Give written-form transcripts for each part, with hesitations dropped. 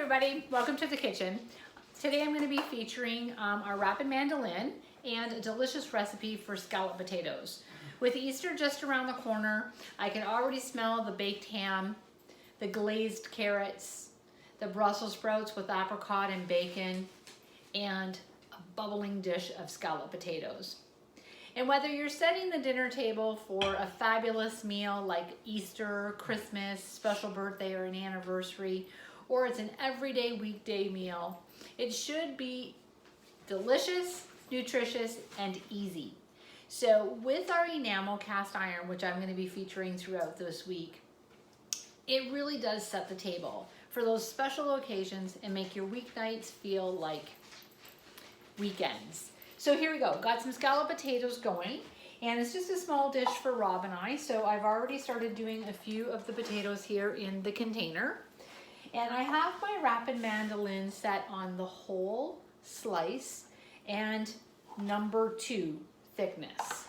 everybody, welcome to the kitchen. Today I'm going to be featuring our rapid mandolin and a delicious recipe for scallop potatoes. With Easter just around the corner, I can already smell the baked ham, the glazed carrots, the Brussels sprouts with apricot and bacon, and a bubbling dish of scallop potatoes. And whether you're setting the dinner table for a fabulous meal like Easter, Christmas, special birthday, or an anniversary, or it's an everyday weekday meal, it should be delicious, nutritious, and easy. So with our enamel cast iron, which I'm going to be featuring throughout this week, it really does set the table for those special occasions and make your weeknights feel like weekends. So here we go, got some scallop potatoes going, and it's just a small dish for Rob and I, so I've already started doing a few of the potatoes here in the container. And I have my rapid mandolin set on the whole slice and number 2 thickness.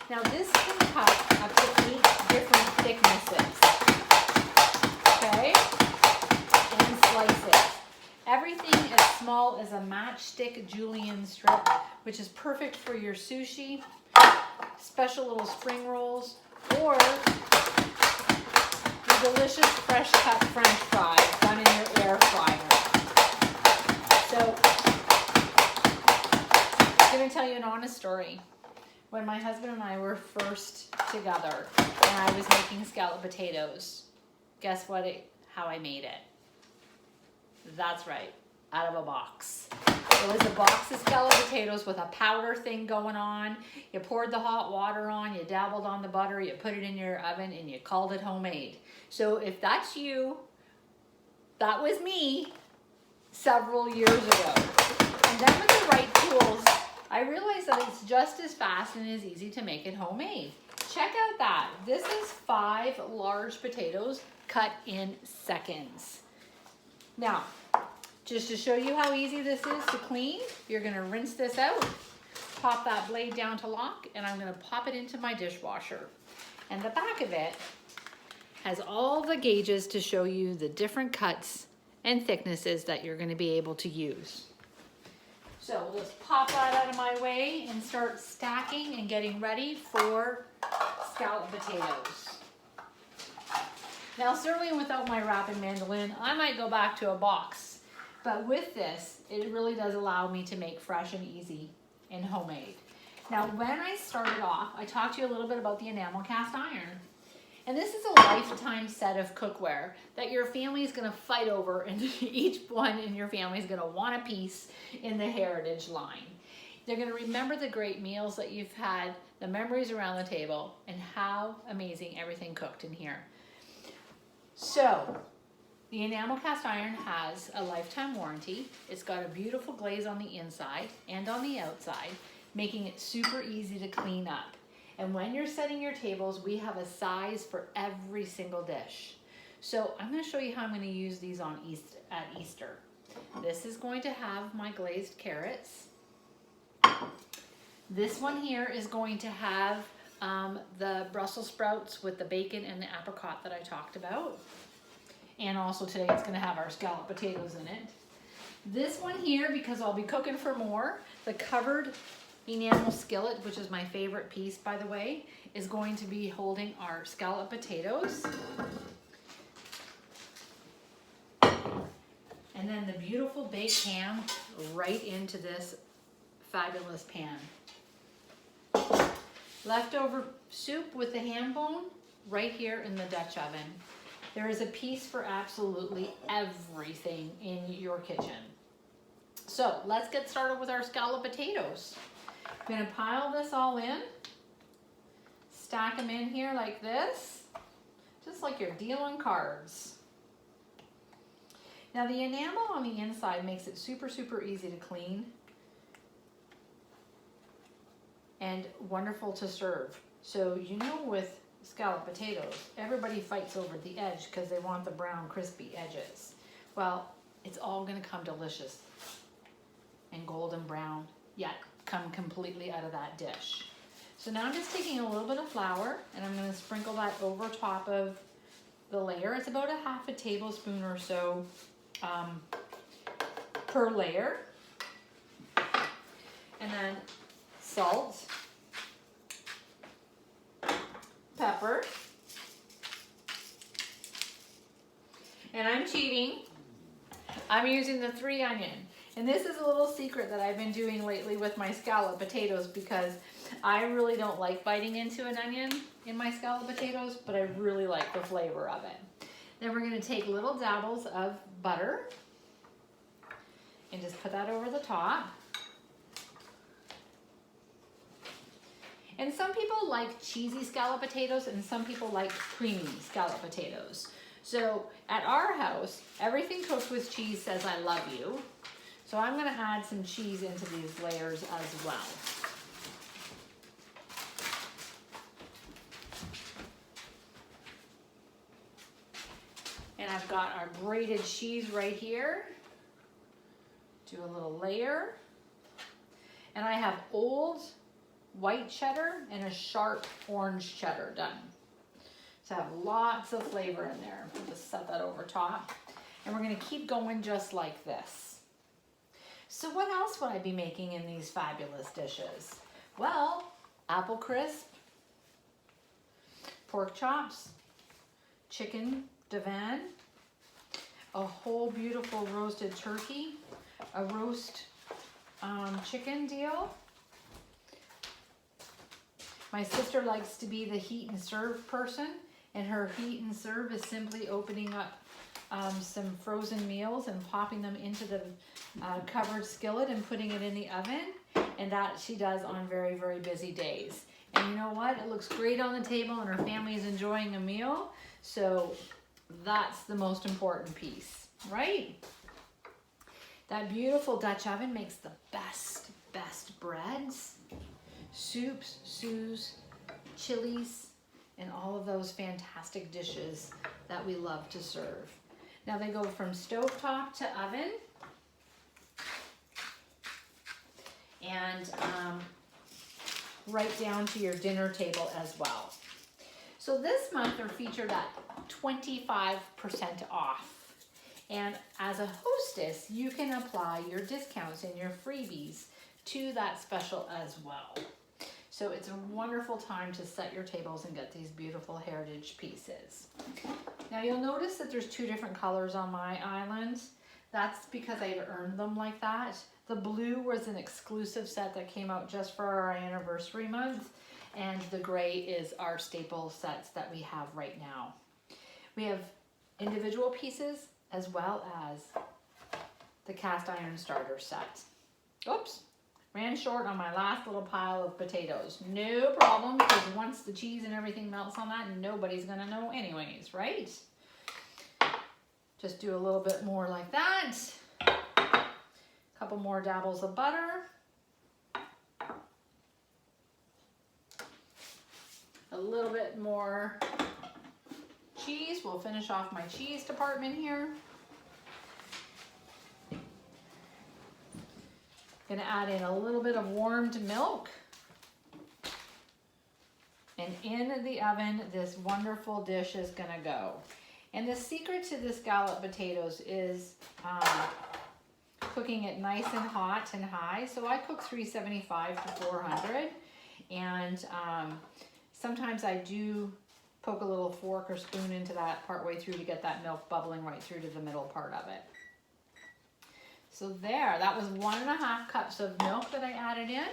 Now this can cut up to 8 different thicknesses, okay, and slice it. Everything as small as a matchstick julienne strip, which is perfect for your sushi, special little spring rolls, or your delicious fresh cut French fries done in your air fryer. So, I'm going to tell you an honest story. When my husband and I were first together and I was making scallop potatoes, guess what? How I made it? That's right, out of a box. It was a box of scallop potatoes with a powder thing going on. You poured the hot water on, you dabbled on the butter, you put it in your oven, and you called it homemade. So if that's you, that was me several years ago. And then with the right tools, I realized that it's just as fast and as easy to make it homemade. Check out that. This is 5 large potatoes cut in seconds. Now, just to show you how easy this is to clean, you're going to rinse this out, pop that blade down to lock, and I'm going to pop it into my dishwasher. And the back of it has all the gauges to show you the different cuts and thicknesses that you're going to be able to use. So let's pop that out of my way and start stacking and getting ready for scallop potatoes. Now, certainly without my rapid mandolin, I might go back to a box. But with this, it really does allow me to make fresh and easy and homemade. Now, when I started off, I talked to you a little bit about the enamel cast iron. And this is a lifetime set of cookware that your family is going to fight over, and each one in your family is going to want a piece in the heritage line. They're going to remember the great meals that you've had, the memories around the table, and how amazing everything cooked in here. So, the enamel cast iron has a lifetime warranty. It's got a beautiful glaze on the inside and on the outside, making it super easy to clean up. And when you're setting your tables, we have a size for every single dish. So I'm going to show you how I'm going to use these at Easter. This is going to have my glazed carrots. This one here is going to have the Brussels sprouts with the bacon and the apricot that I talked about. And also today it's going to have our scallop potatoes in it. This one here, because I'll be cooking for more, the covered enamel skillet, which is my favorite piece, by the way, is going to be holding our scallop potatoes. And then the beautiful baked ham right into this fabulous pan. Leftover soup with the ham bone right here in the Dutch oven. There is a piece for absolutely everything in your kitchen. So let's get started with our scallop potatoes. I'm going to pile this all in, stack them in here like this, just like you're dealing cards. Now the enamel on the inside makes it super, super easy to clean and wonderful to serve. So you know, with scallop potatoes, everybody fights over the edge because they want the brown crispy edges. Well, it's all going to come delicious and golden brown, yet come completely out of that dish. So now I'm just taking a little bit of flour and I'm going to sprinkle that over top of the layer. It's about a half a tablespoon or so per layer. And then salt, pepper, and I'm cheating. I'm using the 3 onion. And this is a little secret that I've been doing lately with my scallop potatoes because I really don't like biting into an onion in my scallop potatoes, but I really like the flavor of it. Then we're gonna take little dabbles of butter and just put that over the top. And some people like cheesy scallop potatoes and some people like creamy scallop potatoes. So at our house, everything cooked with cheese says I love you. So I'm gonna add some cheese into these layers as well. And I've got our grated cheese right here. Do a little layer. And I have old white cheddar and a sharp orange cheddar done. So I have lots of flavor in there. I'll just set that over top. And we're gonna keep going just like this. So what else would I be making in these fabulous dishes? Well, apple crisp, pork chops, chicken divan, a whole beautiful roasted turkey, a roast chicken deal. My sister likes to be the heat and serve person, and her heat and serve is simply opening up some frozen meals and popping them into the covered skillet and putting it in the oven, and that she does on very, very busy days. And you know what? It looks great on the table and her family is enjoying a meal, so that's the most important piece, right? That beautiful Dutch oven makes the best breads, soups, stews, chilies, and all of those fantastic dishes that we love to serve. Now they go from stovetop to oven, and right down to your dinner table as well. So this month they're featured at 25% off. And as a hostess, you can apply your discounts and your freebies to that special as well. So it's a wonderful time to set your tables and get these beautiful heritage pieces. Now you'll notice that there's 2 different colors on my island. That's because I've earned them like that. The blue was an exclusive set that came out just for our anniversary month, and the gray is our staple sets that we have right now. We have individual pieces as well as the cast iron starter set. Oops, ran short on my last little pile of potatoes. No problem, because once the cheese and everything melts on that, nobody's gonna know anyways, right? Just do a little bit more like that. A couple more dabbles of butter. A little bit more cheese. We'll finish off my cheese department here. Gonna add in a little bit of warmed milk. And in the oven, this wonderful dish is gonna go. And the secret to the scallop potatoes is cooking it nice and hot and high. So I cook 375 to 400. And sometimes I do poke a little fork or spoon into that partway through to get that milk bubbling right through to the middle part of it. So there, that was 1.5 cups of milk that I added in,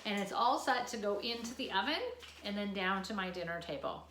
and it's all set to go into the oven and then down to my dinner table.